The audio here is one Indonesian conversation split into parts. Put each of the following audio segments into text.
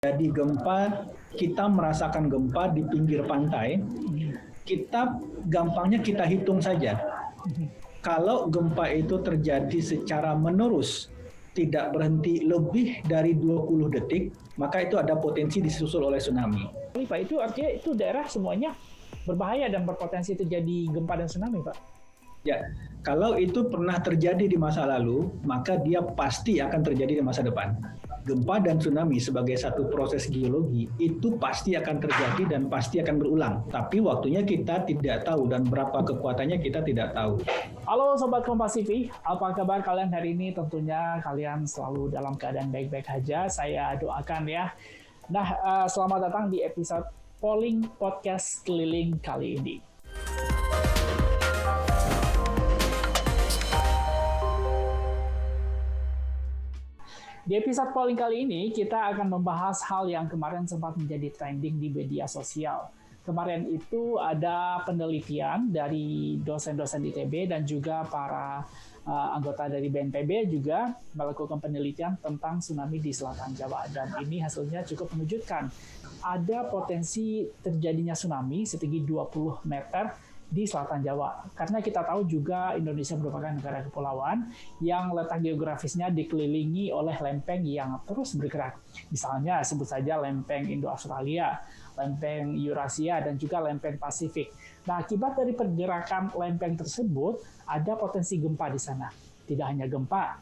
Jadi gempa, kita merasakan gempa di pinggir pantai, gampangnya kita hitung saja. Kalau gempa itu terjadi secara menerus, tidak berhenti lebih dari 20 detik, maka itu ada potensi disusul oleh tsunami. Pak, itu artinya itu daerah semuanya berbahaya dan berpotensi terjadi gempa dan tsunami, Pak? Ya, kalau itu pernah terjadi di masa lalu, maka dia pasti akan terjadi di masa depan. Gempa dan tsunami sebagai satu proses geologi itu pasti akan terjadi dan pasti akan berulang. Tapi waktunya kita tidak tahu dan berapa kekuatannya kita tidak tahu. Halo Sobat Kompas TV, apa kabar kalian hari ini? Tentunya kalian selalu dalam keadaan baik-baik saja. Saya doakan ya. Nah, selamat datang di episode Polling Podcast Keliling kali ini. Di episode polling kali ini, kita akan membahas hal yang kemarin sempat menjadi trending di media sosial. Kemarin itu ada penelitian dari dosen-dosen ITB dan juga para anggota dari BNPB juga melakukan penelitian tentang tsunami di Selatan Jawa. Dan ini hasilnya cukup mengejutkan. Ada potensi terjadinya tsunami setinggi 20 meter di Selatan Jawa. Karena kita tahu juga Indonesia merupakan negara kepulauan yang letak geografisnya dikelilingi oleh lempeng yang terus bergerak. Misalnya sebut saja lempeng Indo-Australia, lempeng Eurasia, dan juga lempeng Pasifik. Nah, akibat dari pergerakan lempeng tersebut, ada potensi gempa di sana. Tidak hanya gempa,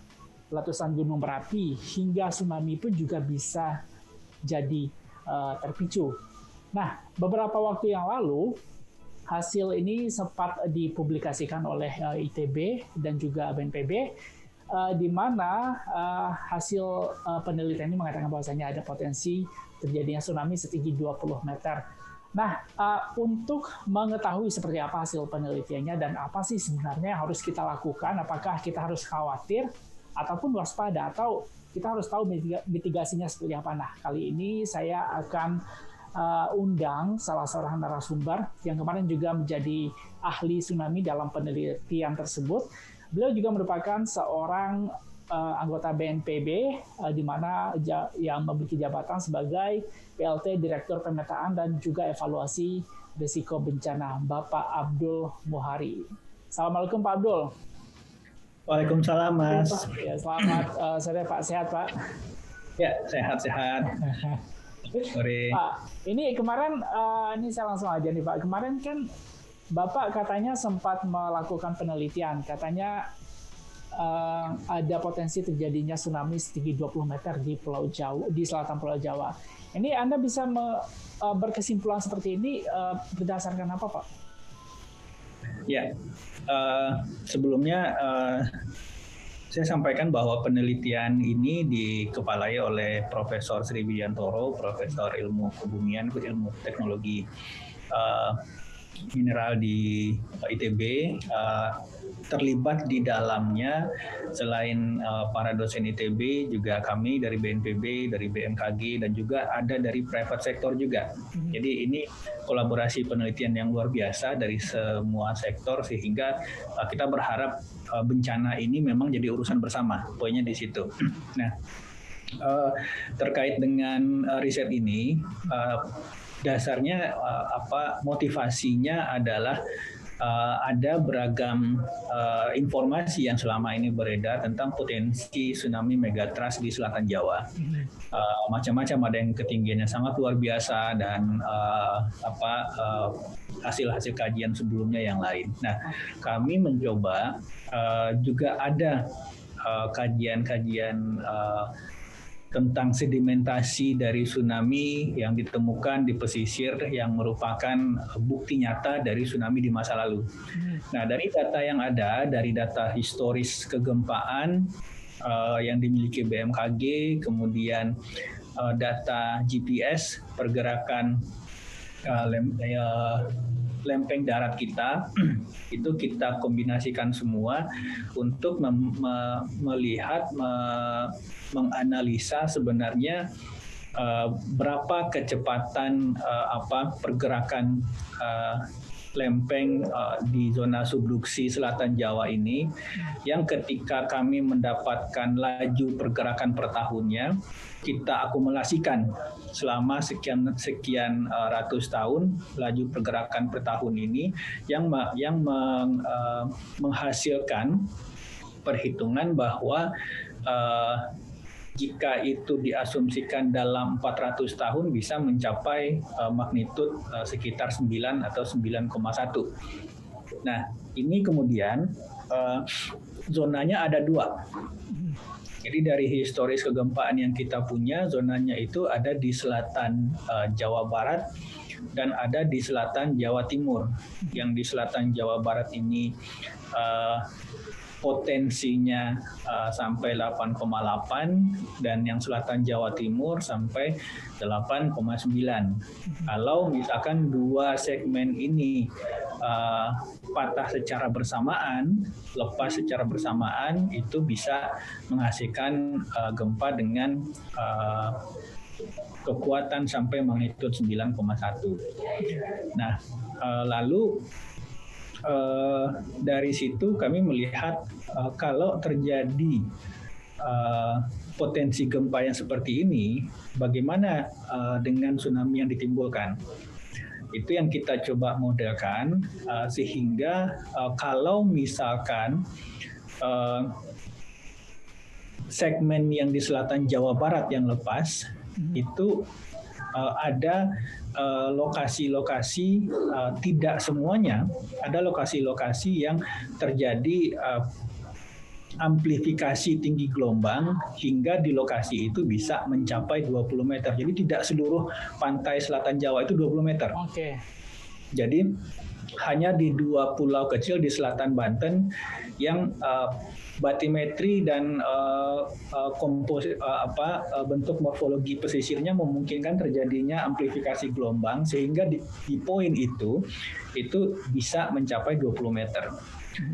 letusan gunung berapi, hingga tsunami pun juga bisa jadi terpicu. Nah, beberapa waktu yang lalu, hasil ini sempat dipublikasikan oleh ITB dan juga BNPB, di mana hasil penelitian ini mengatakan bahwasanya ada potensi terjadinya tsunami setinggi 20 meter. Nah, untuk mengetahui seperti apa hasil penelitiannya dan apa sih sebenarnya yang harus kita lakukan, apakah kita harus khawatir ataupun waspada, atau kita harus tahu mitigasinya seperti apa. Nah, kali ini saya akan undang salah seorang narasumber yang kemarin juga menjadi ahli tsunami dalam penelitian tersebut. Beliau juga merupakan seorang anggota BNPB di mana yang memiliki jabatan sebagai PLT Direktur Pemetaan dan juga Evaluasi Risiko Bencana, Bapak Abdul Muhari. Assalamualaikum Pak Abdul. Waalaikumsalam Mas. Ya, selamat sore Pak, sehat Pak? Ya, sehat-sehat. Sorry. Pak, ini kemarin, ini saya langsung aja nih Pak. Kemarin kan Bapak katanya sempat melakukan penelitian. Katanya ada potensi terjadinya tsunami setinggi 20 meter di Pulau Jawa, di selatan Pulau Jawa. Ini Anda bisa berkesimpulan seperti ini berdasarkan apa Pak? Ya, sebelumnya saya sampaikan bahwa penelitian ini dikepalai oleh Profesor Sri Widiantoro, Profesor Ilmu Kebumian, Ilmu Teknologi Mineral di ITB. Terlibat di dalamnya selain para dosen ITB, juga kami dari BNPB, dari BMKG, dan juga ada dari private sector juga. Jadi ini kolaborasi penelitian yang luar biasa dari semua sektor, sehingga kita berharap bencana ini memang jadi urusan bersama. Poinnya di situ. Nah, terkait dengan riset ini, dasarnya motivasinya adalah ada beragam informasi yang selama ini beredar tentang potensi tsunami megatrust di Selatan Jawa. Macam-macam, ada yang ketinggiannya sangat luar biasa dan hasil-hasil kajian sebelumnya yang lain. Nah, kami mencoba juga ada kajian-kajian tentang sedimentasi dari tsunami yang ditemukan di pesisir yang merupakan bukti nyata dari tsunami di masa lalu. Nah, dari data yang ada, dari data historis kegempaan yang dimiliki BMKG, kemudian data GPS pergerakan lempeng darat kita, itu kita kombinasikan semua untuk melihat, menganalisa sebenarnya berapa kecepatan pergerakan lempeng di zona subduksi selatan Jawa ini, yang ketika kami mendapatkan laju pergerakan per tahunnya, kita akumulasikan selama sekian ratus tahun laju pergerakan per tahun ini yang menghasilkan perhitungan bahwa jika itu diasumsikan dalam 400 tahun bisa mencapai magnitud sekitar 9 atau 9,1. Nah, ini kemudian zonanya ada 2. Jadi dari historis kegempaan yang kita punya, zonanya itu ada di selatan Jawa Barat dan ada di selatan Jawa Timur. Yang di selatan Jawa Barat ini potensinya sampai 8,8 dan yang selatan Jawa Timur sampai 8,9. Kalau misalkan 2 segmen ini patah secara bersamaan, lepas secara bersamaan, itu bisa menghasilkan gempa dengan kekuatan sampai magnitud 9,1. Nah, lalu dari situ kami melihat kalau terjadi potensi gempa yang seperti ini, bagaimana dengan tsunami yang ditimbulkan? Itu yang kita coba modelkan sehingga kalau misalkan segmen yang di selatan Jawa Barat yang lepas itu ada lokasi-lokasi, tidak semuanya, ada lokasi-lokasi yang terjadi amplifikasi tinggi gelombang hingga di lokasi itu bisa mencapai 20 meter. Jadi tidak seluruh pantai selatan Jawa itu 20 meter. Oke. Jadi hanya di 2 pulau kecil di selatan Banten yang batimetri dan bentuk morfologi pesisirnya memungkinkan terjadinya amplifikasi gelombang sehingga di poin itu bisa mencapai 20 meter.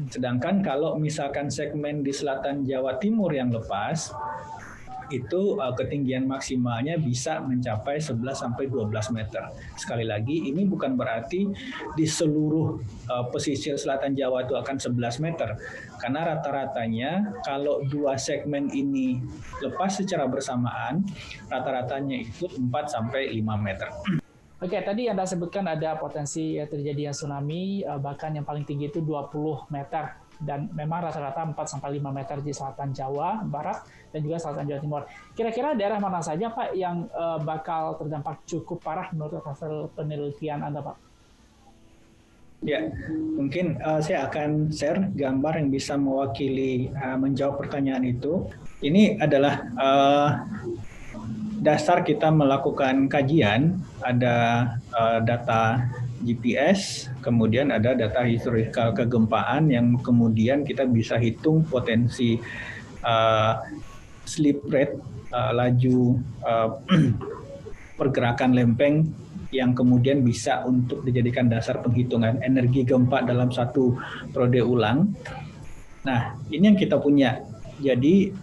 Sedangkan kalau misalkan segmen di selatan Jawa Timur yang lepas, itu ketinggian maksimalnya bisa mencapai 11 sampai 12 meter. Sekali lagi, ini bukan berarti di seluruh pesisir selatan Jawa itu akan 11 meter. Karena rata-ratanya kalau 2 segmen ini lepas secara bersamaan, rata-ratanya itu 4 sampai 5 meter. Oke, tadi Anda sebutkan ada potensi terjadinya tsunami, bahkan yang paling tinggi itu 20 meter. Dan memang rata-rata 4-5 meter di selatan Jawa Barat dan juga selatan Jawa Timur. Kira-kira daerah mana saja, Pak, yang bakal terdampak cukup parah menurut hasil penelitian Anda, Pak? Ya, mungkin saya akan share gambar yang bisa mewakili menjawab pertanyaan itu. Ini adalah dasar kita melakukan kajian, ada data GPS, kemudian ada data historical kegempaan yang kemudian kita bisa hitung potensi slip rate, laju pergerakan lempeng yang kemudian bisa untuk dijadikan dasar penghitungan energi gempa dalam satu periode ulang. Nah, ini yang kita punya. Jadi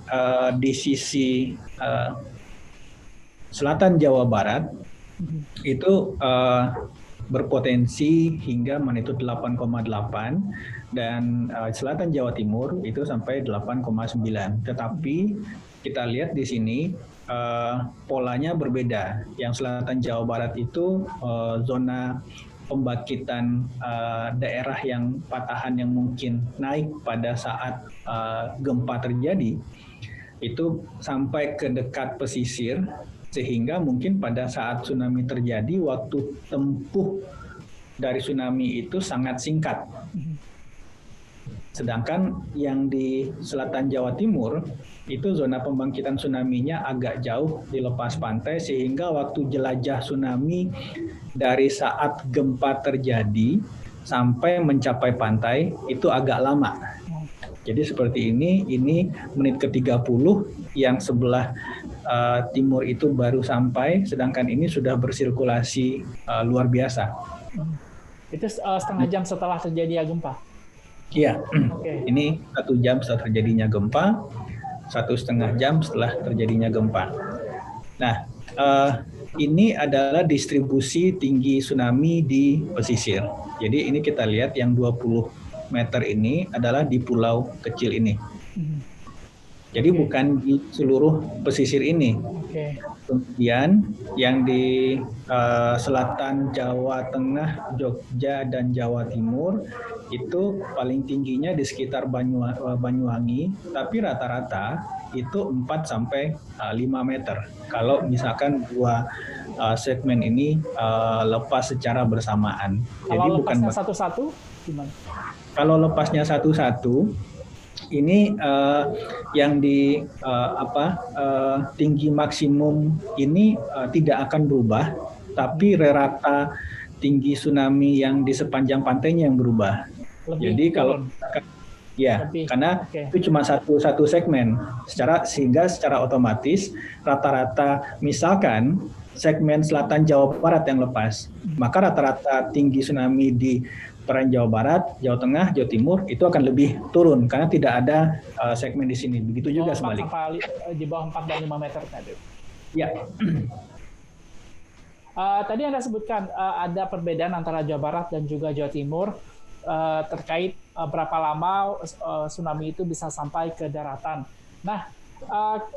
di sisi selatan Jawa Barat itu berpotensi hingga magnitudo 8,8 dan selatan Jawa Timur itu sampai 8,9. Tetapi kita lihat di sini polanya berbeda. Yang selatan Jawa Barat itu zona pembangkitan daerah yang patahan yang mungkin naik pada saat gempa terjadi itu sampai ke dekat pesisir, sehingga mungkin pada saat tsunami terjadi waktu tempuh dari tsunami itu sangat singkat. Sedangkan yang di selatan Jawa Timur itu zona pembangkitan tsunami-nya agak jauh di lepas pantai sehingga waktu jelajah tsunami dari saat gempa terjadi sampai mencapai pantai itu agak lama. Jadi seperti ini menit ke-30 yang sebelah timur itu baru sampai, sedangkan ini sudah bersirkulasi luar biasa. Itu setengah jam setelah terjadi gempa? Iya, okay. Ini 1 jam setelah terjadinya gempa, 1,5 jam setelah terjadinya gempa. Nah, ini adalah distribusi tinggi tsunami di pesisir. Jadi ini kita lihat yang 20 meter ini adalah di pulau kecil ini. Jadi bukan di seluruh pesisir ini. Kemudian yang di selatan Jawa Tengah, Jogja, dan Jawa Timur itu paling tingginya di sekitar Banyuwangi, tapi rata-rata itu 4 sampai 5 meter. Kalau misalkan dua segmen ini lepas secara bersamaan. Kalau jadi lepasnya satu-satu gimana? Kalau lepasnya satu-satu, ini yang di tinggi maksimum ini tidak akan berubah, tapi rata tinggi tsunami yang di sepanjang pantainya yang berubah. Jadi kalau karena itu cuma satu segmen, sehingga secara otomatis rata-rata misalkan segmen selatan Jawa Barat yang lepas, maka rata-rata tinggi tsunami di perairan Jawa Barat, Jawa Tengah, Jawa Timur itu akan lebih turun karena tidak ada segmen di sini. Begitu juga sebaliknya. Di bawah 4 dan 5 meter tadi. Ya. Tadi Anda sebutkan ada perbedaan antara Jawa Barat dan juga Jawa Timur terkait berapa lama tsunami itu bisa sampai ke daratan. Nah,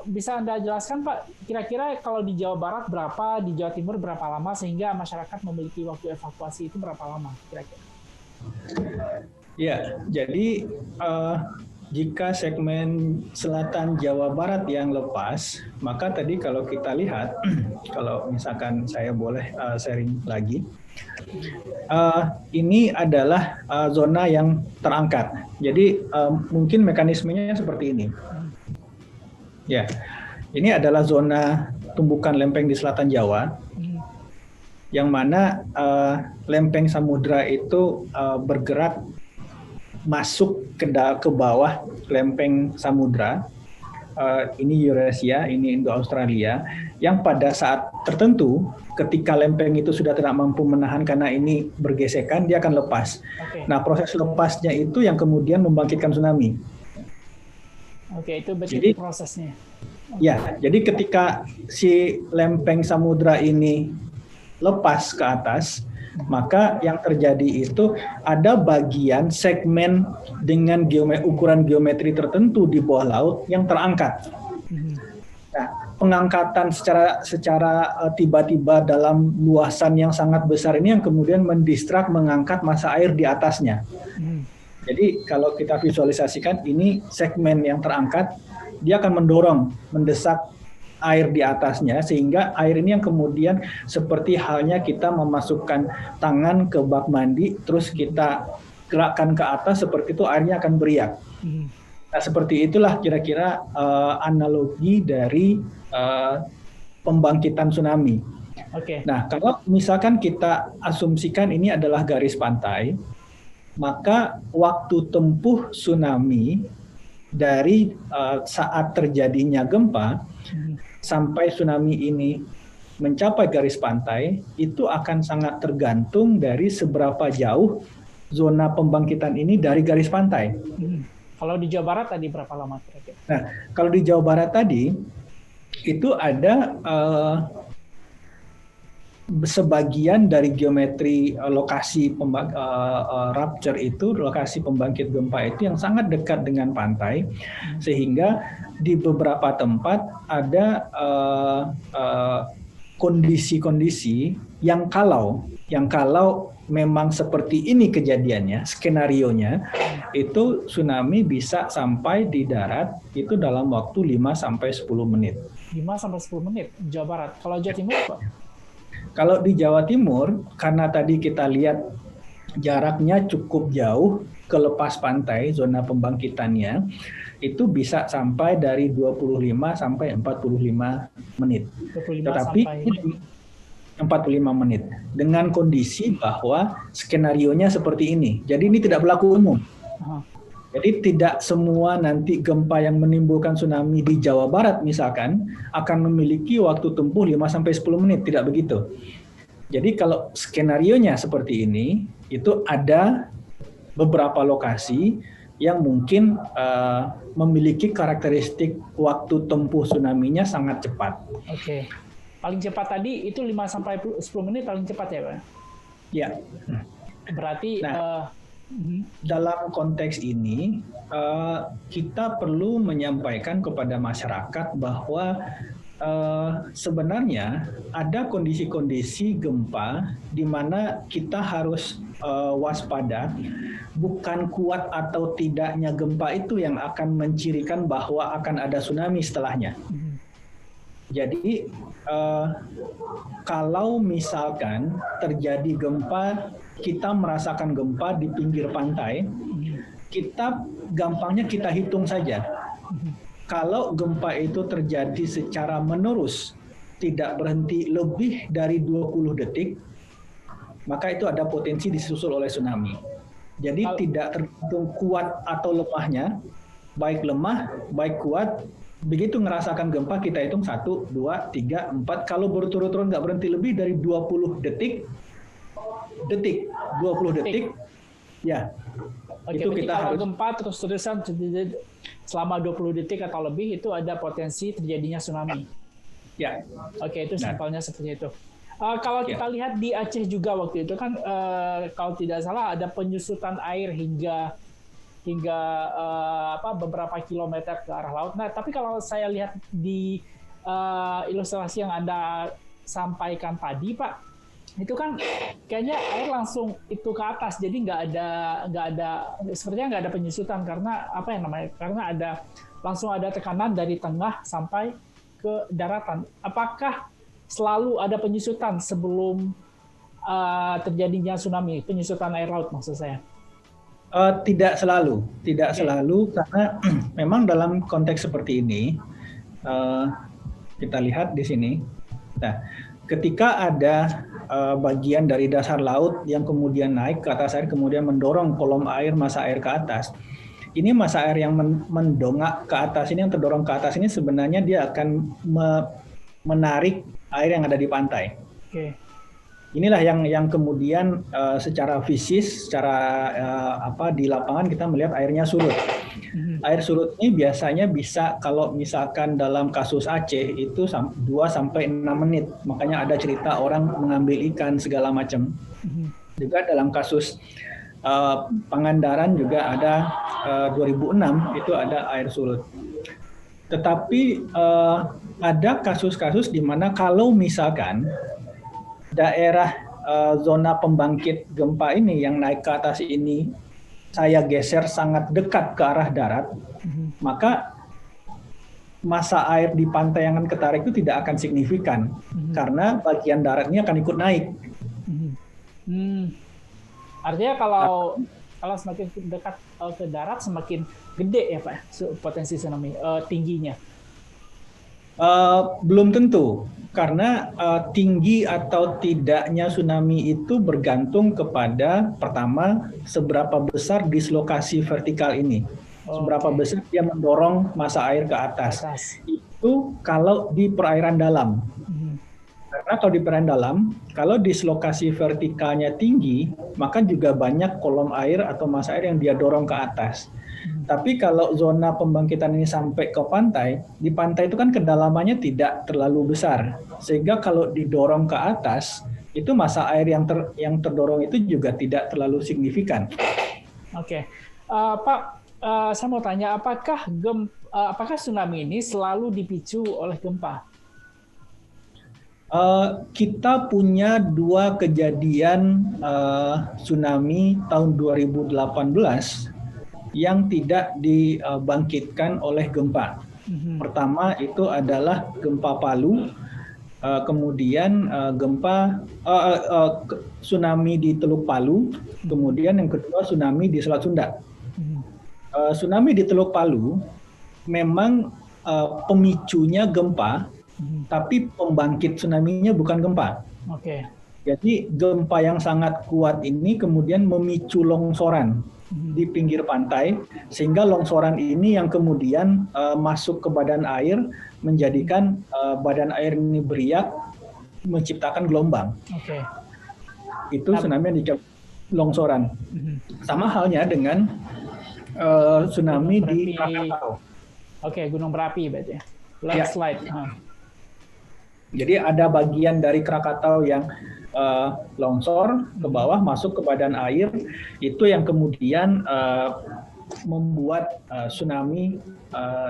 bisa Anda jelaskan Pak, kira-kira kalau di Jawa Barat berapa, di Jawa Timur berapa lama sehingga masyarakat memiliki waktu evakuasi itu berapa lama kira-kira? Ya, jadi jika segmen selatan Jawa Barat yang lepas, maka tadi kalau kita lihat, kalau misalkan saya boleh sharing lagi, ini adalah zona yang terangkat. Jadi mungkin mekanismenya seperti ini. Ya, ini adalah zona tumbukan lempeng di selatan Jawa, yang mana lempeng samudra itu bergerak masuk ke bawah lempeng samudra. Ini Eurasia, ini Indo-Australia, yang pada saat tertentu ketika lempeng itu sudah tidak mampu menahan karena ini bergesekan, dia akan lepas. Nah, proses lepasnya itu yang kemudian membangkitkan tsunami. Itu berarti prosesnya. Ya, jadi ketika si lempeng samudra ini lepas ke atas, maka yang terjadi itu ada bagian segmen dengan ukuran geometri tertentu di bawah laut yang terangkat. Nah, pengangkatan secara tiba-tiba dalam luasan yang sangat besar ini yang kemudian mengangkat massa air di atasnya. Jadi kalau kita visualisasikan ini segmen yang terangkat, dia akan mendesak air di atasnya, sehingga air ini yang kemudian seperti halnya kita memasukkan tangan ke bak mandi, terus kita gerakkan ke atas, seperti itu airnya akan beriak. Nah, seperti itulah kira-kira analogi dari pembangkitan tsunami. Nah, kalau misalkan kita asumsikan ini adalah garis pantai, maka waktu tempuh tsunami dari saat terjadinya gempa sampai tsunami ini mencapai garis pantai itu akan sangat tergantung dari seberapa jauh zona pembangkitan ini dari garis pantai. Kalau di Jawa Barat tadi berapa lama kira-kira? Nah, kalau di Jawa Barat tadi itu ada sebagian dari geometri lokasi rupture itu, lokasi pembangkit gempa itu yang sangat dekat dengan pantai, sehingga di beberapa tempat ada kondisi-kondisi yang kalau memang seperti ini kejadiannya, skenarionya, itu tsunami bisa sampai di darat itu dalam waktu 5-10 menit. 5-10 menit Jawa Barat. Kalau Jawa Timur apa? Kalau di Jawa Timur, karena tadi kita lihat jaraknya cukup jauh ke lepas pantai, zona pembangkitannya, itu bisa sampai dari 25 sampai 45 menit. 25 Tetapi 45 menit. Dengan kondisi bahwa skenarionya seperti ini. Jadi ini tidak berlaku umum. Jadi tidak semua nanti gempa yang menimbulkan tsunami di Jawa Barat misalkan akan memiliki waktu tempuh 5-10 menit, tidak begitu. Jadi kalau skenarionya seperti ini, itu ada beberapa lokasi yang mungkin memiliki karakteristik waktu tempuh tsunami-nya sangat cepat. paling cepat tadi itu 5 sampai 10 menit paling cepat ya, Pak? Ya. Berarti dalam konteks ini kita perlu menyampaikan kepada masyarakat bahwa sebenarnya ada kondisi-kondisi gempa di mana kita harus waspada. Bukan kuat atau tidaknya gempa itu yang akan mencirikan bahwa akan ada tsunami setelahnya. Jadi kalau misalkan terjadi gempa, kita merasakan gempa di pinggir pantai, gampangnya kita hitung saja. Kalau gempa itu terjadi secara menerus, tidak berhenti lebih dari 20 detik, maka itu ada potensi disusul oleh tsunami. Jadi tidak tergantung kuat atau lemahnya, baik lemah, baik kuat. Begitu ngerasakan gempa, kita hitung 1, 2, 3, 4. Kalau berturut-turut nggak berhenti lebih dari 20 detik, 20 detik, ya. Oke, itu kita kalau harus gempa terus-terusan selama 20 detik atau lebih, itu ada potensi terjadinya tsunami. Ya. Oke, itu simpelnya seperti itu. Kalau kita lihat di Aceh juga waktu itu kan, kalau tidak salah ada penyusutan air hingga beberapa kilometer ke arah laut. Nah, tapi kalau saya lihat di ilustrasi yang Anda sampaikan tadi, Pak, itu kan kayaknya air langsung itu ke atas, jadi nggak ada sepertinya nggak ada penyusutan karena karena langsung ada tekanan dari tengah sampai ke daratan. Apakah selalu ada penyusutan sebelum terjadinya tsunami, penyusutan air laut maksud saya? Tidak selalu karena memang dalam konteks seperti ini kita lihat di sini. Nah, ketika ada bagian dari dasar laut yang kemudian naik ke atas air, kemudian mendorong kolom air, massa air ke atas. Ini massa air yang mendongak ke atas ini, yang terdorong ke atas ini sebenarnya dia akan menarik air yang ada di pantai. Oke. Inilah yang kemudian secara fisis, secara di lapangan kita melihat airnya surut. Air surut ini biasanya bisa, kalau misalkan dalam kasus Aceh itu 2 sampai 6 menit. Makanya ada cerita orang mengambil ikan segala macam. Juga dalam kasus Pangandaran juga ada 2006 itu ada air surut. Tetapi ada kasus-kasus di mana kalau misalkan daerah zona pembangkit gempa ini yang naik ke atas ini saya geser sangat dekat ke arah darat, maka massa air di pantai yang akan ketarik itu tidak akan signifikan karena bagian daratnya akan ikut naik. Artinya kalau semakin dekat ke darat semakin gede ya Pak potensi tsunami tingginya? Belum tentu, karena tinggi atau tidaknya tsunami itu bergantung kepada pertama seberapa besar dislokasi vertikal ini, seberapa besar dia mendorong massa air ke atas. Itu kalau di perairan dalam. Karena kalau di perairan dalam, kalau dislokasi vertikalnya tinggi, maka juga banyak kolom air atau massa air yang dia dorong ke atas. Tapi kalau zona pembangkitan ini sampai ke pantai, di pantai itu kan kedalamannya tidak terlalu besar. Sehingga kalau didorong ke atas, itu massa air yang terdorong itu juga tidak terlalu signifikan. Oke. Pak, saya mau tanya, apakah tsunami ini selalu dipicu oleh gempa? Kita punya 2 kejadian tsunami tahun 2018 yang tidak dibangkitkan oleh gempa. Pertama itu adalah gempa Palu, kemudian tsunami di Teluk Palu, kemudian yang kedua tsunami di Selat Sunda. Tsunami di Teluk Palu memang pemicunya gempa, tapi pembangkit tsunami-nya bukan gempa. Oke. Jadi gempa yang sangat kuat ini kemudian memicu longsoran di pinggir pantai, sehingga longsoran ini yang kemudian masuk ke badan air, menjadikan badan air ini beriak, menciptakan gelombang. Oke. Itu tsunami yang disebut longsoran. Sama halnya dengan tsunami di Krakatau. Oke, gunung berapi berarti. Landslide. Jadi ada bagian dari Krakatau yang longsor ke bawah masuk ke badan air, itu yang kemudian membuat tsunami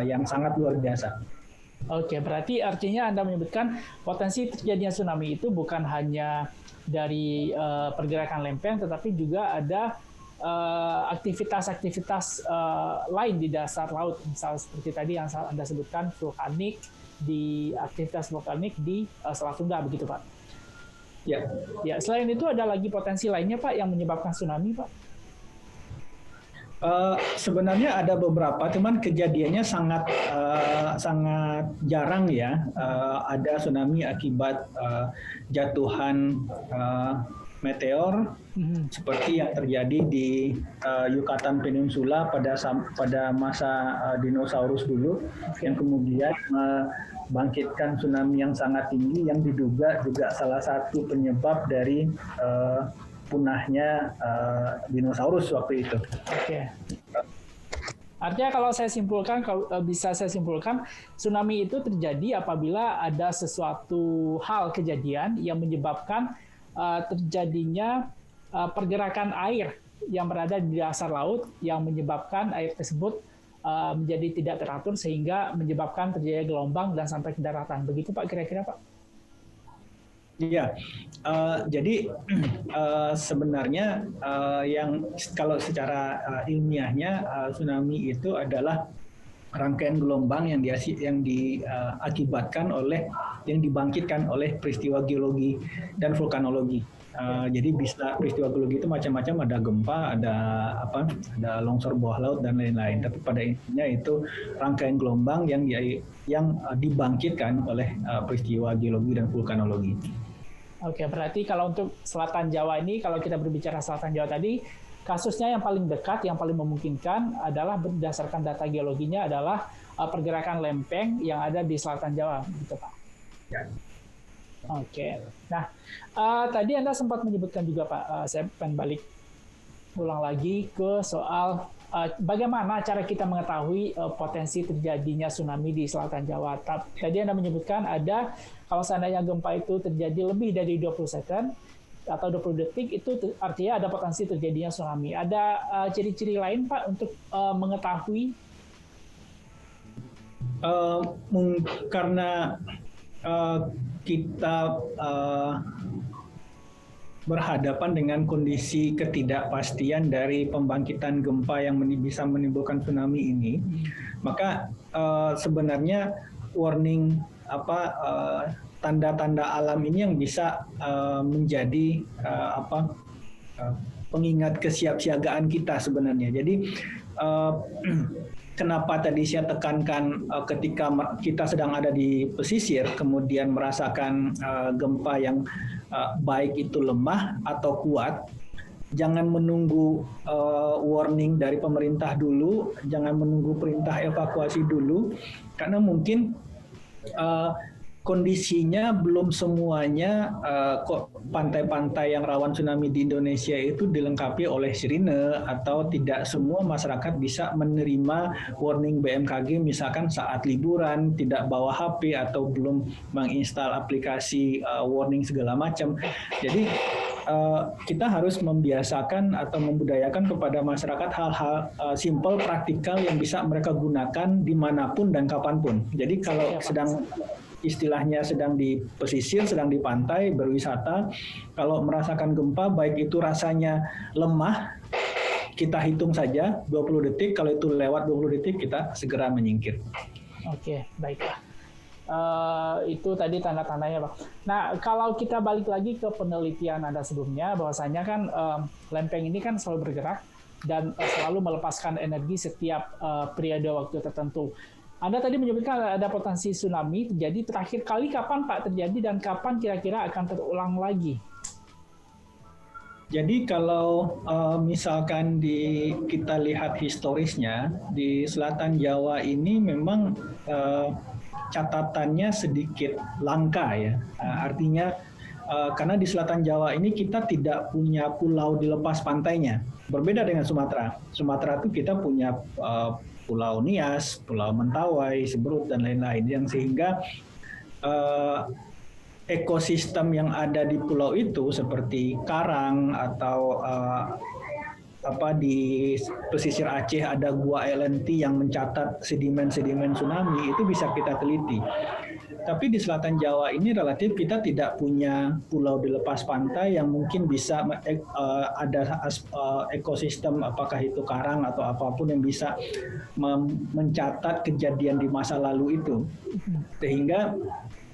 yang sangat luar biasa. Oke, berarti artinya Anda menyebutkan potensi terjadinya tsunami itu bukan hanya dari pergerakan lempeng, tetapi juga ada aktivitas-aktivitas lain di dasar laut, misalnya seperti tadi yang Anda sebutkan vulkanik, di aktivitas vulkanik di Selat Sunda, begitu Pak? Ya. Ya, selain itu ada lagi potensi lainnya Pak yang menyebabkan tsunami Pak? Sebenarnya ada beberapa, cuman kejadiannya sangat jarang ya. Ada tsunami akibat jatuhan meteor seperti yang terjadi di Yucatan Peninsula pada masa dinosaurus dulu, yang kemudian membangkitkan tsunami yang sangat tinggi yang diduga juga salah satu penyebab dari punahnya dinosaurus waktu itu. Oke. Artinya kalau bisa saya simpulkan, tsunami itu terjadi apabila ada sesuatu hal kejadian yang menyebabkan terjadinya pergerakan air yang berada di dasar laut yang menyebabkan air tersebut menjadi tidak teratur sehingga menyebabkan terjadi gelombang dan sampai ke daratan. Begitu Pak kira-kira Pak? Iya, jadi sebenarnya yang kalau secara ilmiahnya tsunami itu adalah rangkaian gelombang yang diakibatkan oleh yang dibangkitkan oleh peristiwa geologi dan vulkanologi. Jadi bisa peristiwa geologi itu macam-macam, ada gempa, ada longsor bawah laut dan lain-lain. Tapi pada intinya itu rangkaian gelombang yang dibangkitkan oleh peristiwa geologi dan vulkanologi. Oke, berarti kalau untuk Selatan Jawa ini, kalau kita berbicara Selatan Jawa tadi, kasusnya yang paling dekat, yang paling memungkinkan adalah berdasarkan data geologinya adalah pergerakan lempeng yang ada di Selatan Jawa, gitu Pak. Ya. Oke. Nah, tadi Anda sempat menyebutkan juga Pak, saya pengen balik ulang lagi ke soal bagaimana cara kita mengetahui potensi terjadinya tsunami di Selatan Jawa. Tadi Anda menyebutkan ada, kalau seandainya gempa itu terjadi lebih dari 20 second atau 20 detik, itu artinya ada potensi terjadinya tsunami. Ada ciri-ciri lain Pak untuk mengetahui? Karena kita berhadapan dengan kondisi ketidakpastian dari pembangkitan gempa yang bisa menimbulkan tsunami ini, maka sebenarnya warning tanda-tanda alam ini yang bisa menjadi pengingat kesiapsiagaan kita sebenarnya. Jadi kenapa tadi saya tekankan ketika kita sedang ada di pesisir, kemudian merasakan gempa yang baik itu lemah atau kuat, jangan menunggu warning dari pemerintah dulu, jangan menunggu perintah evakuasi dulu, karena mungkin kondisinya belum semuanya kok pantai-pantai yang rawan tsunami di Indonesia itu dilengkapi oleh sirine, atau tidak semua masyarakat bisa menerima warning BMKG misalkan saat liburan, tidak bawa HP atau belum menginstal aplikasi warning segala macam. Jadi kita harus membiasakan atau membudayakan kepada masyarakat hal-hal simpel, praktikal yang bisa mereka gunakan dimanapun dan kapanpun. Jadi kalau istilahnya sedang di pesisir, sedang di pantai, berwisata, kalau merasakan gempa, baik itu rasanya lemah, kita hitung saja 20 detik, kalau itu lewat 20 detik, kita segera menyingkir. Oke, baiklah. Itu tadi tanda-tandanya Pak. Nah, kalau kita balik lagi ke penelitian Anda sebelumnya, bahwasanya kan lempeng ini kan selalu bergerak dan selalu melepaskan energi setiap periode waktu tertentu. Anda tadi menyebutkan ada potensi tsunami terjadi. Terakhir kali kapan Pak terjadi dan kapan kira-kira akan terulang lagi? Jadi kalau misalkan kita lihat historisnya, di Selatan Jawa ini memang catatannya sedikit langka ya. Artinya karena di Selatan Jawa ini kita tidak punya pulau di lepas pantainya. Berbeda dengan Sumatera. Sumatera itu kita punya Pulau Nias, Pulau Mentawai, Siberut, dan lain-lain, yang sehingga ekosistem yang ada di pulau itu seperti karang atau di pesisir Aceh ada gua LNT yang mencatat sedimen-sedimen tsunami, itu bisa kita teliti. Tapi di selatan Jawa ini relatif kita tidak punya pulau di lepas pantai yang mungkin bisa ada ekosistem, apakah itu karang atau apapun yang bisa mencatat kejadian di masa lalu itu. Sehingga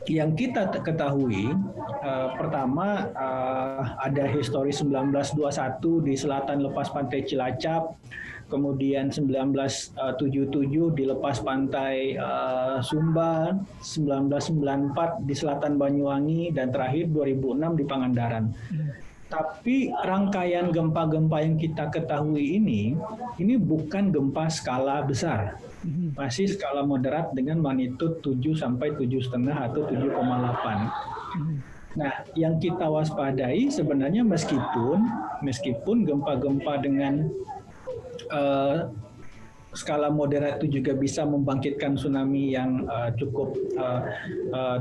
yang kita ketahui, pertama ada histori 1921 di selatan lepas pantai Cilacap, kemudian 1977 di lepas pantai Sumba, 1994 di selatan Banyuwangi, dan terakhir 2006 di Pangandaran. Tapi rangkaian gempa-gempa yang kita ketahui ini bukan gempa skala besar. Masih skala moderat dengan magnitud 7 sampai 7,5 atau 7,8. Nah, yang kita waspadai sebenarnya meskipun gempa-gempa dengan skala moderat itu juga bisa membangkitkan tsunami yang cukup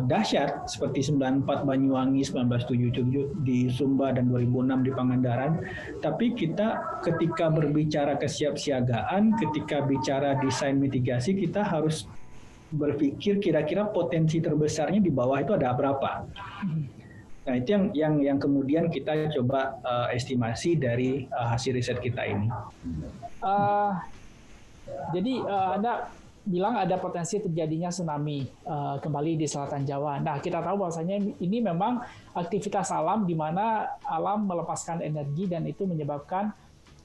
dahsyat seperti 94 Banyuwangi, 1977 di Sumba, dan 2006 di Pangandaran. Tapi kita ketika berbicara kesiapsiagaan, ketika bicara desain mitigasi, kita harus berpikir kira-kira potensi terbesarnya di bawah itu ada berapa. Nah, itu yang kemudian kita coba estimasi dari hasil riset kita ini. Jadi Anda bilang ada potensi terjadinya tsunami kembali di selatan Jawa. Nah, kita tahu bahwasanya ini memang aktivitas alam di mana alam melepaskan energi dan itu menyebabkan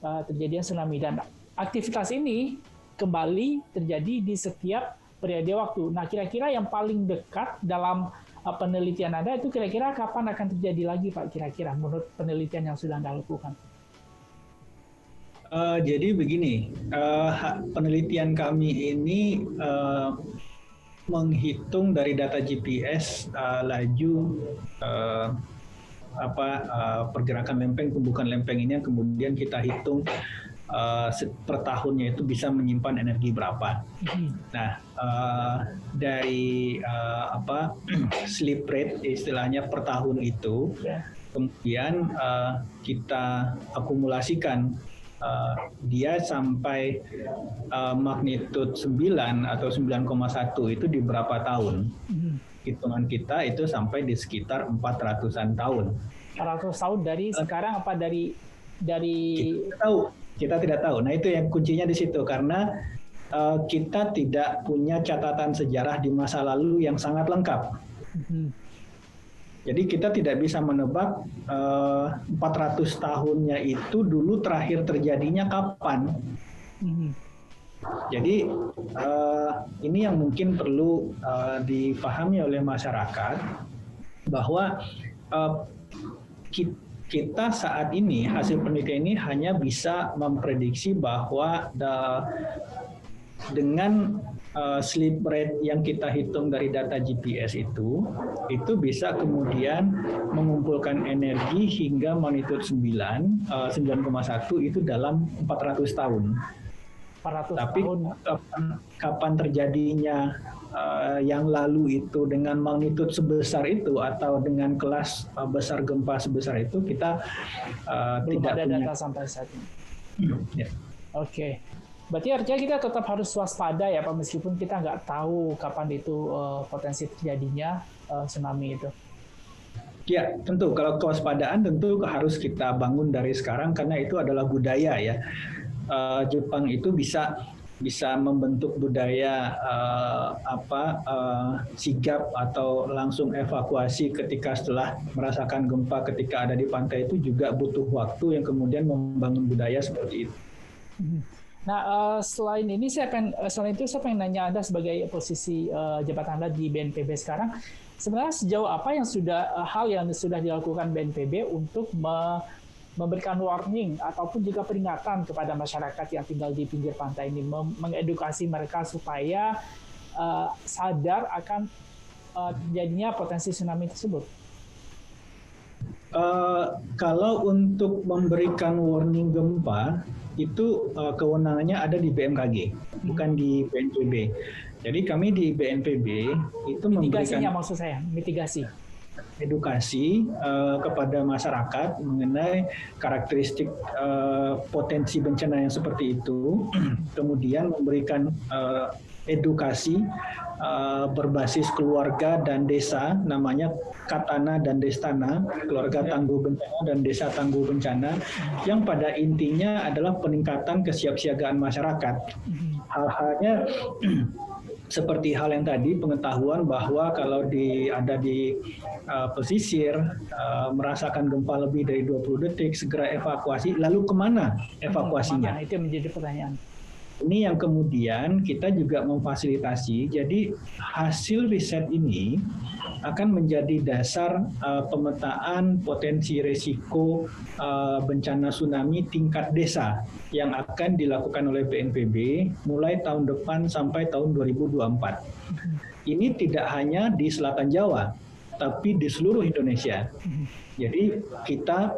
terjadinya tsunami. Dan aktivitas ini kembali terjadi di setiap periode waktu. Nah, kira-kira yang paling dekat dalam penelitian Anda itu kira-kira kapan akan terjadi lagi, Pak? Kira-kira menurut penelitian yang sudah Anda lakukan? Jadi begini, penelitian kami ini menghitung dari data GPS laju pergerakan lempeng, tumbukan lempeng ini yang kemudian kita hitung per tahunnya itu bisa menyimpan energi berapa. Nah, dari sleep rate istilahnya per tahun itu, kemudian kita akumulasikan dia sampai magnitud 9 atau 9,1 itu di berapa tahun. Hitungan kita itu sampai di sekitar 400-an tahun. 400 tahun dari sekarang apa dari kita tidak tahu. Nah, itu yang kuncinya di situ, karena kita tidak punya catatan sejarah di masa lalu yang sangat lengkap. Jadi kita tidak bisa menebak 400 tahunnya itu dulu terakhir terjadinya kapan. Jadi ini yang mungkin perlu dipahami oleh masyarakat, bahwa kita saat ini, hasil penelitian ini hanya bisa memprediksi bahwa dengan sleep rate yang kita hitung dari data GPS itu bisa kemudian mengumpulkan energi hingga magnitude 9,1 itu dalam 400 tahun. 400 Tapi tahun. kapan terjadinya yang lalu itu dengan magnitude sebesar itu atau dengan kelas besar gempa sebesar itu, kita belum tidak ada punya data sampai saat ini. Ya. Oke. Berarti artinya kita tetap harus waspada ya Pak, meskipun kita nggak tahu kapan itu potensi terjadinya tsunami itu. Ya, tentu kalau kewaspadaan tentu harus kita bangun dari sekarang, karena itu adalah budaya ya. Jepang itu bisa membentuk budaya sigap atau langsung evakuasi ketika setelah merasakan gempa ketika ada di pantai, itu juga butuh waktu yang kemudian membangun budaya seperti itu. Nah, selain itu saya pengen nanya Anda sebagai posisi jabatan Anda di BNPB sekarang, sebenarnya sejauh apa hal yang sudah dilakukan BNPB untuk memberikan warning ataupun juga peringatan kepada masyarakat yang tinggal di pinggir pantai ini, mengedukasi mereka supaya sadar akan terjadinya potensi tsunami tersebut? Kalau untuk memberikan warning gempa, itu kewenangannya ada di BMKG, bukan di BNPB. Jadi kami di BNPB itu mitigasinya, maksud saya, mitigasi. edukasi kepada masyarakat mengenai karakteristik potensi bencana yang seperti itu, kemudian memberikan edukasi berbasis keluarga dan desa, namanya Katana dan Destana, keluarga tangguh bencana dan desa tangguh bencana, yang pada intinya adalah peningkatan kesiapsiagaan masyarakat. Hal-halnya seperti hal yang tadi, pengetahuan bahwa kalau ada di pesisir merasakan gempa lebih dari 20 detik, segera evakuasi. Lalu kemana evakuasinya? Itu menjadi pertanyaan. Ini yang kemudian kita juga memfasilitasi. Jadi hasil riset ini akan menjadi dasar pemetaan potensi risiko bencana tsunami tingkat desa yang akan dilakukan oleh BNPB mulai tahun depan sampai tahun 2024. Ini tidak hanya di Selatan Jawa, tapi di seluruh Indonesia. Jadi kita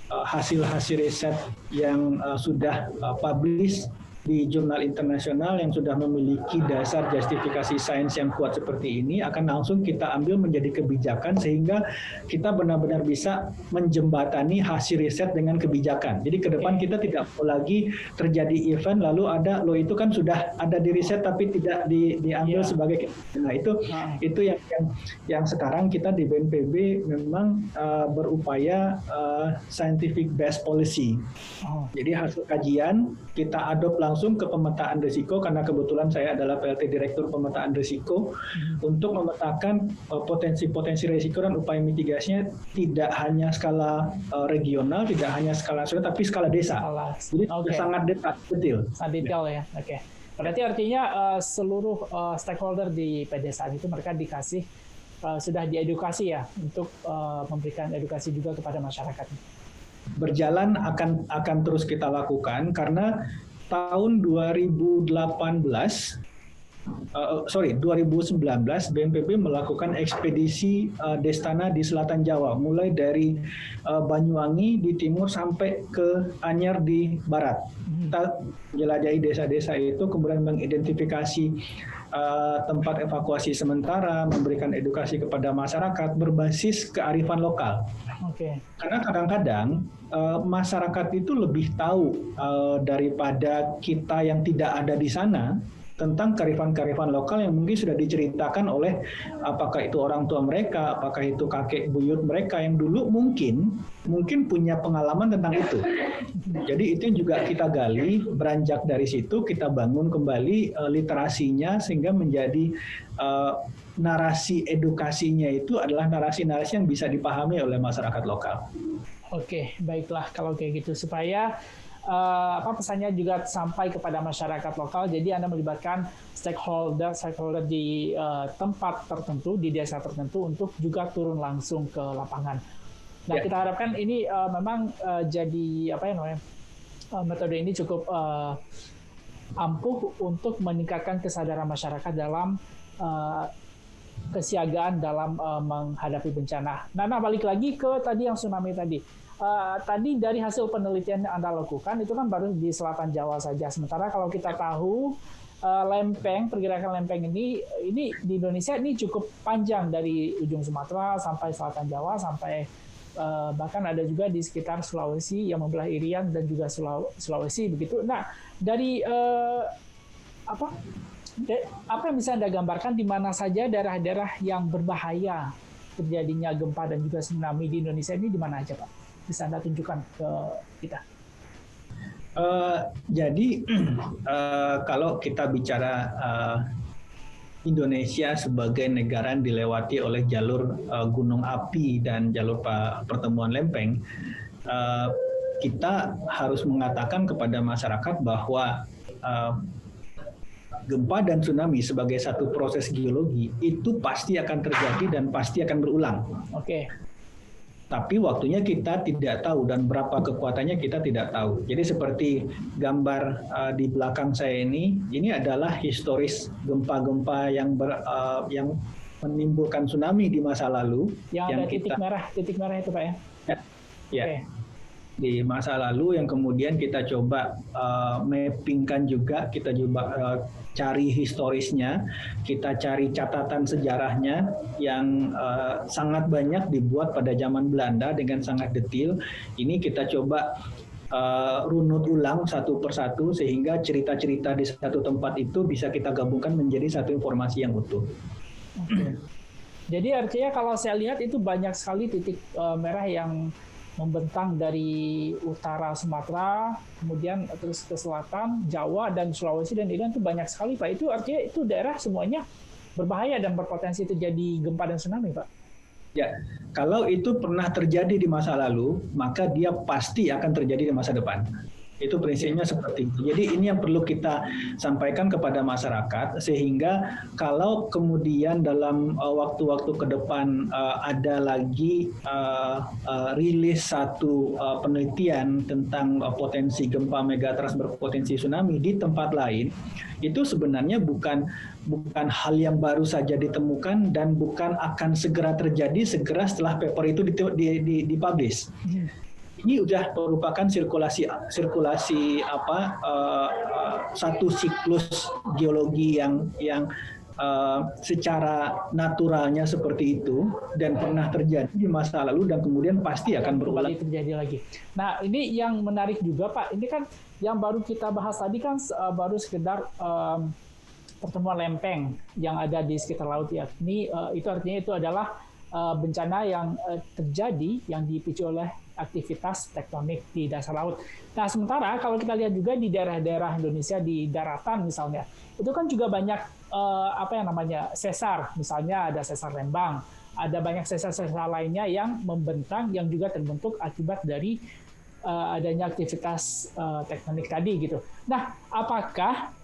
hasil-hasil riset yang sudah publish di jurnal internasional yang sudah memiliki dasar justifikasi sains yang kuat seperti ini akan langsung kita ambil menjadi kebijakan sehingga kita benar-benar bisa menjembatani hasil riset dengan kebijakan. Jadi ke depan kita tidak mau lagi terjadi event lalu ada lo itu kan sudah ada di riset tapi tidak diambil sebagai. Nah itu yang sekarang kita di BNPB memang berupaya scientific based policy. Jadi hasil kajian kita adopt langsung ke pemetaan risiko karena kebetulan saya adalah PLT Direktur Pemetaan Risiko untuk memetakan potensi-potensi risiko dan upaya mitigasinya tidak hanya skala regional, tidak hanya skala nasional, tapi skala desa. Jadi sangat detail. Sangat detail ya. Oke. Berarti artinya seluruh stakeholder di pedesaan itu mereka dikasih sudah diedukasi ya untuk memberikan edukasi juga kepada masyarakat. Berjalan akan terus kita lakukan karena tahun 2019 BNPB melakukan ekspedisi Destana di Selatan Jawa, mulai dari Banyuwangi di timur sampai ke Anyar di barat. Kita menjelajahi desa-desa itu, kemudian mengidentifikasi tempat evakuasi sementara, memberikan edukasi kepada masyarakat berbasis kearifan lokal. Karena kadang-kadang masyarakat itu lebih tahu daripada kita yang tidak ada di sana tentang kearifan-kearifan lokal yang mungkin sudah diceritakan oleh apakah itu orang tua mereka, apakah itu kakek buyut mereka yang dulu mungkin punya pengalaman tentang itu. Jadi itu juga kita gali, beranjak dari situ kita bangun kembali literasinya sehingga menjadi narasi edukasinya itu adalah narasi-narasi yang bisa dipahami oleh masyarakat lokal. Oke, baiklah kalau kayak gitu supaya pesannya juga sampai kepada masyarakat lokal. Jadi Anda melibatkan stakeholder di tempat tertentu, di desa tertentu untuk juga turun langsung ke lapangan. Nah, kita harapkan ini memang jadi metode ini cukup ampuh untuk meningkatkan kesadaran masyarakat dalam kesiagaan dalam menghadapi bencana. Nah, balik lagi ke tadi yang tsunami tadi. Tadi dari hasil penelitian yang Anda lakukan itu kan baru di Selatan Jawa saja. Sementara kalau kita tahu pergerakan lempeng ini di Indonesia ini cukup panjang dari ujung Sumatera sampai Selatan Jawa sampai bahkan ada juga di sekitar Sulawesi yang membelah Irian dan juga Sulawesi begitu. Nah, dari apa yang bisa Anda gambarkan di mana saja daerah-daerah yang berbahaya terjadinya gempa dan juga tsunami di Indonesia ini di mana aja, Pak? Bisa Anda tunjukkan ke kita? Jadi kalau kita bicara Indonesia sebagai negara yang dilewati oleh jalur gunung api dan jalur pertemuan lempeng, kita harus mengatakan kepada masyarakat bahwa gempa dan tsunami sebagai satu proses geologi itu pasti akan terjadi dan pasti akan berulang. Tapi waktunya kita tidak tahu dan berapa kekuatannya kita tidak tahu. Jadi seperti gambar di belakang saya ini adalah historis gempa-gempa yang menimbulkan tsunami di masa lalu. Yang ada titik merah itu Pak ya? Ya. di masa lalu yang kemudian kita coba mappingkan juga, kita coba cari historisnya, kita cari catatan sejarahnya yang sangat banyak dibuat pada zaman Belanda dengan sangat detail. Ini kita coba runut ulang satu persatu sehingga cerita-cerita di satu tempat itu bisa kita gabungkan menjadi satu informasi yang utuh. Oke. Jadi artinya kalau saya lihat itu banyak sekali titik merah yang membentang dari utara Sumatera, kemudian terus ke selatan, Jawa, dan Sulawesi, dan Irian itu banyak sekali, Pak. Itu artinya itu daerah semuanya berbahaya dan berpotensi terjadi gempa dan tsunami, Pak. Ya, kalau itu pernah terjadi di masa lalu, maka dia pasti akan terjadi di masa depan. Itu prinsipnya seperti itu. Jadi ini yang perlu kita sampaikan kepada masyarakat sehingga kalau kemudian dalam waktu-waktu ke depan ada lagi rilis satu penelitian tentang potensi gempa megatrust berpotensi tsunami di tempat lain, itu sebenarnya bukan hal yang baru saja ditemukan dan bukan akan segera terjadi segera setelah paper itu dipublish. Ini sudah merupakan sirkulasi satu siklus geologi yang secara naturalnya seperti itu dan pernah terjadi di masa lalu dan kemudian pasti akan berulang terjadi lagi. Nah, ini yang menarik juga, Pak. Ini kan yang baru kita bahas tadi kan baru sekedar pertemuan lempeng yang ada di sekitar laut ya. Ini itu artinya itu adalah bencana yang terjadi yang dipicu oleh aktivitas tektonik di dasar laut. Nah, sementara kalau kita lihat juga di daerah-daerah Indonesia di daratan misalnya, itu kan juga banyak sesar. Misalnya ada sesar Lembang, ada banyak sesar-sesar lainnya yang membentang yang juga terbentuk akibat dari adanya aktivitas tektonik tadi gitu. Nah, apakah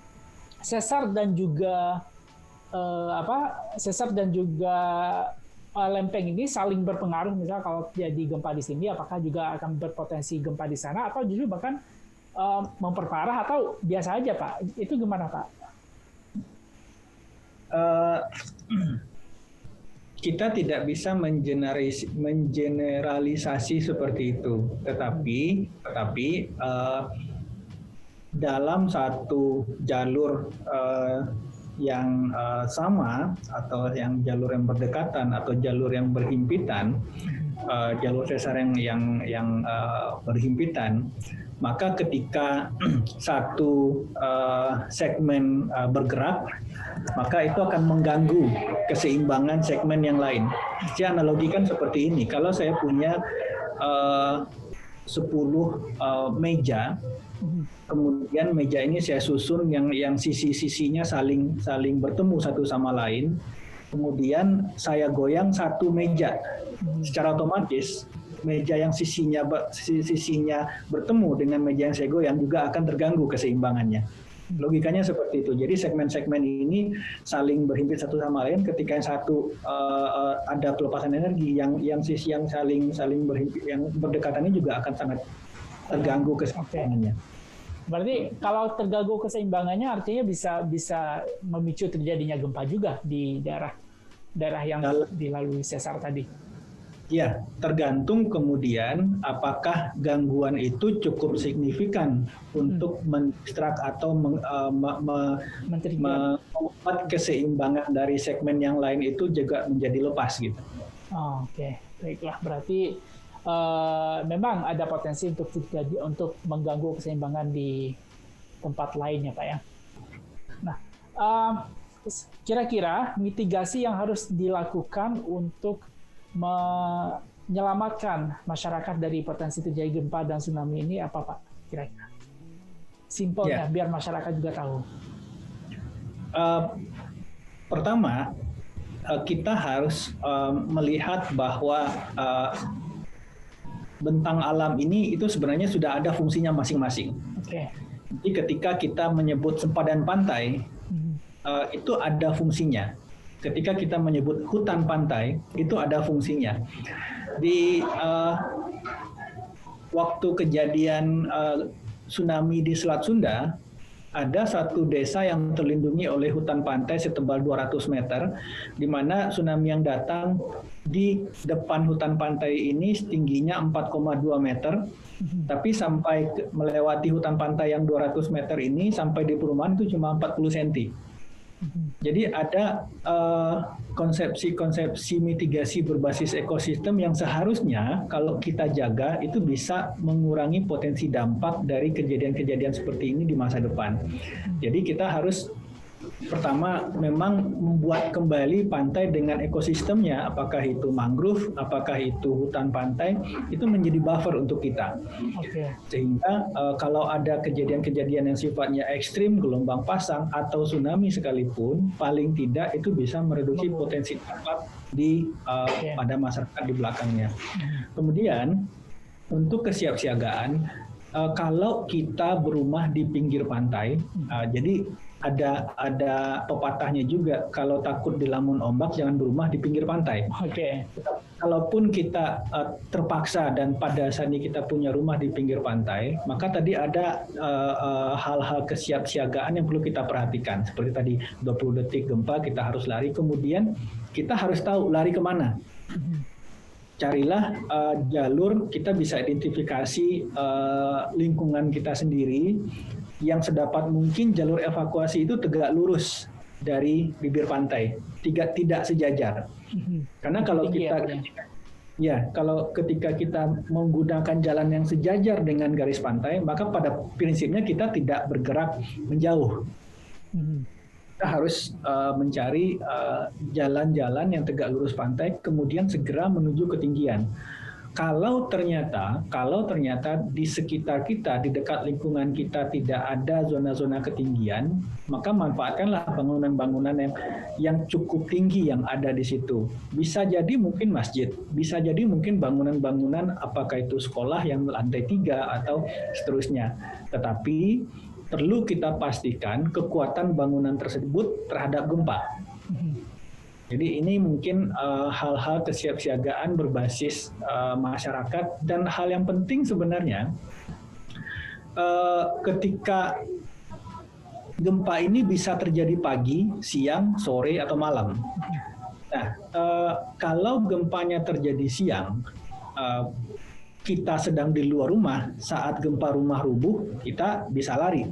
sesar dan juga lempeng ini saling berpengaruh, misalnya kalau jadi gempa di sini, apakah juga akan berpotensi gempa di sana, atau justru bahkan memperparah, atau biasa aja, Pak? Itu gimana, Pak? Kita tidak bisa mengeneralisasi seperti itu, tetapi dalam satu jalur yang sama atau yang jalur yang berdekatan atau jalur yang berhimpitan, jalur sesar yang berhimpitan, maka ketika satu segmen bergerak, maka itu akan mengganggu keseimbangan segmen yang lain. Saya analogikan seperti ini, kalau saya punya 10 meja, kemudian meja ini saya susun yang sisi-sisinya saling bertemu satu sama lain, kemudian saya goyang satu meja, secara otomatis meja yang sisinya bertemu dengan meja yang saya goyang juga akan terganggu keseimbangannya. Logikanya seperti itu. Jadi segmen-segmen ini saling berhimpit satu sama lain. Ketika yang satu ada pelepasan energi, yang sisi yang saling berhimpit, yang berdekatan ini juga akan sangat terganggu keseimbangannya. Berarti kalau terganggu keseimbangannya artinya bisa memicu terjadinya gempa juga di daerah yang dilalui sesar tadi. Ya, tergantung kemudian apakah gangguan itu cukup signifikan untuk mendistrak atau membuat keseimbangan dari segmen yang lain itu juga menjadi lepas gitu. Oke, baiklah. Berarti memang ada potensi untuk mengganggu keseimbangan di tempat lain ya, Pak ya. Nah, kira-kira mitigasi yang harus dilakukan untuk menyelamatkan masyarakat dari potensi terjadi gempa dan tsunami ini apa, Pak? Kira-kira simpelnya biar masyarakat juga tahu. Pertama, kita harus melihat bahwa bentang alam ini itu sebenarnya sudah ada fungsinya masing-masing. Okay. Jadi ketika kita menyebut sempadan pantai, itu ada fungsinya. Ketika kita menyebut hutan pantai, itu ada fungsinya. Di waktu kejadian tsunami di Selat Sunda, ada satu desa yang terlindungi oleh hutan pantai setebal 200 meter, di mana tsunami yang datang di depan hutan pantai ini tingginya 4,2 meter, tapi sampai melewati hutan pantai yang 200 meter ini, sampai di perumahan itu cuma 40 cm. Jadi ada konsepsi-konsepsi mitigasi berbasis ekosistem yang seharusnya kalau kita jaga itu bisa mengurangi potensi dampak dari kejadian-kejadian seperti ini di masa depan. Jadi kita harus pertama memang membuat kembali pantai dengan ekosistemnya, apakah itu mangrove, apakah itu hutan pantai, itu menjadi buffer untuk kita. Sehingga kalau ada kejadian-kejadian yang sifatnya ekstrim, gelombang pasang atau tsunami sekalipun, paling tidak itu bisa mereduksi potensi dampak di pada masyarakat di belakangnya. Kemudian untuk kesiapsiagaan, kalau kita berumah di pinggir pantai, jadi ada pepatahnya juga, kalau takut dilamun ombak jangan berumah di pinggir pantai. Kalaupun kita terpaksa dan pada saat ini kita punya rumah di pinggir pantai, maka tadi ada hal-hal kesiapsiagaan yang perlu kita perhatikan. Seperti tadi 20 detik gempa kita harus lari, kemudian kita harus tahu lari kemana. Carilah jalur, kita bisa identifikasi lingkungan kita sendiri, yang sedapat mungkin jalur evakuasi itu tegak lurus dari bibir pantai, tidak sejajar. Karena kalau ketika kita menggunakan jalan yang sejajar dengan garis pantai, maka pada prinsipnya kita tidak bergerak menjauh. Kita harus mencari jalan-jalan yang tegak lurus pantai, kemudian segera menuju ketinggian. Kalau ternyata di sekitar kita, di dekat lingkungan kita tidak ada zona-zona ketinggian, maka manfaatkanlah bangunan-bangunan yang cukup tinggi yang ada di situ. Bisa jadi mungkin masjid, bisa jadi mungkin bangunan-bangunan apakah itu sekolah yang lantai 3 atau seterusnya. Tetapi perlu kita pastikan kekuatan bangunan tersebut terhadap gempa. Jadi ini mungkin hal-hal kesiapsiagaan berbasis masyarakat, dan hal yang penting sebenarnya ketika gempa ini bisa terjadi pagi, siang, sore, atau malam. Nah, kalau gempanya terjadi siang, kita sedang di luar rumah, saat gempa rumah rubuh, kita bisa lari.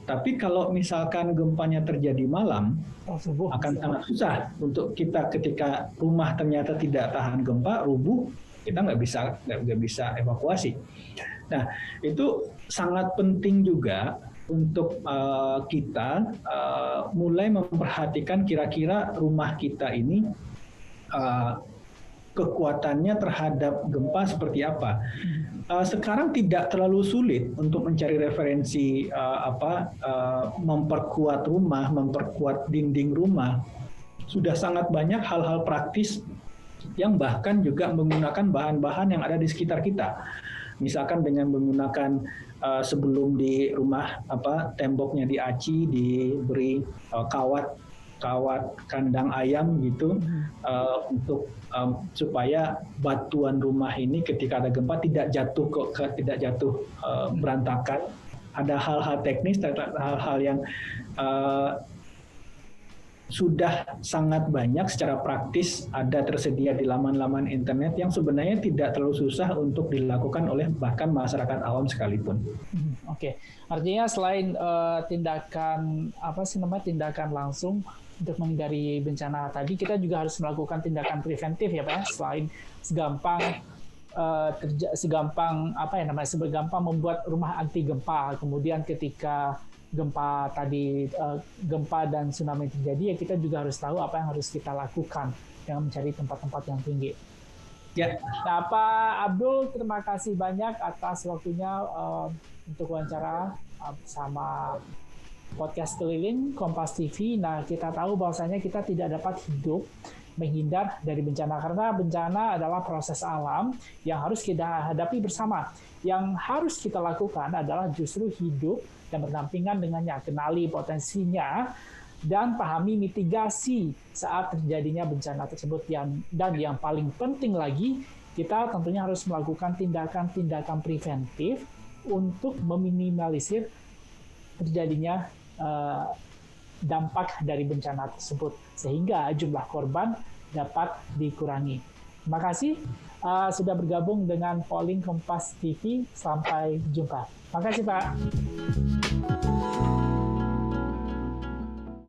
Tapi kalau misalkan gempanya terjadi malam, akan sangat susah untuk kita ketika rumah ternyata tidak tahan gempa, rubuh, kita nggak bisa evakuasi. Nah, itu sangat penting juga untuk kita mulai memperhatikan kira-kira rumah kita ini kekuatannya terhadap gempa seperti apa. Sekarang tidak terlalu sulit untuk mencari referensi memperkuat rumah, memperkuat dinding rumah. Sudah sangat banyak hal-hal praktis yang bahkan juga menggunakan bahan-bahan yang ada di sekitar kita. Misalkan dengan menggunakan sebelum di rumah temboknya diaci, diberi kawat kandang ayam gitu, untuk supaya batuan rumah ini ketika ada gempa tidak jatuh berantakan. Ada hal-hal teknis, hal-hal yang sudah sangat banyak secara praktis ada tersedia di laman-laman internet yang sebenarnya tidak terlalu susah untuk dilakukan oleh bahkan masyarakat awam sekalipun. Artinya selain tindakan langsung untuk menghindari bencana tadi, kita juga harus melakukan tindakan preventif ya Pak ya, selain segampang membuat rumah anti gempa. Kemudian ketika gempa dan tsunami terjadi, ya kita juga harus tahu apa yang harus kita lakukan dengan mencari tempat-tempat yang tinggi. Nah, Pak Abdul, terima kasih banyak atas waktunya untuk wawancara bersama podcast keliling Kompas TV. Nah, kita tahu bahwasanya kita tidak dapat menghindar dari bencana, karena bencana adalah proses alam yang harus kita hadapi bersama. Yang harus kita lakukan adalah justru hidup dan berdampingan dengannya, kenali potensinya, dan pahami mitigasi saat terjadinya bencana tersebut. Dan yang paling penting lagi, kita tentunya harus melakukan tindakan-tindakan preventif untuk meminimalisir terjadinya dampak dari bencana tersebut sehingga jumlah korban dapat dikurangi. Terima kasih sudah bergabung dengan Polling Kompas TV. Sampai jumpa. Terima kasih Pak.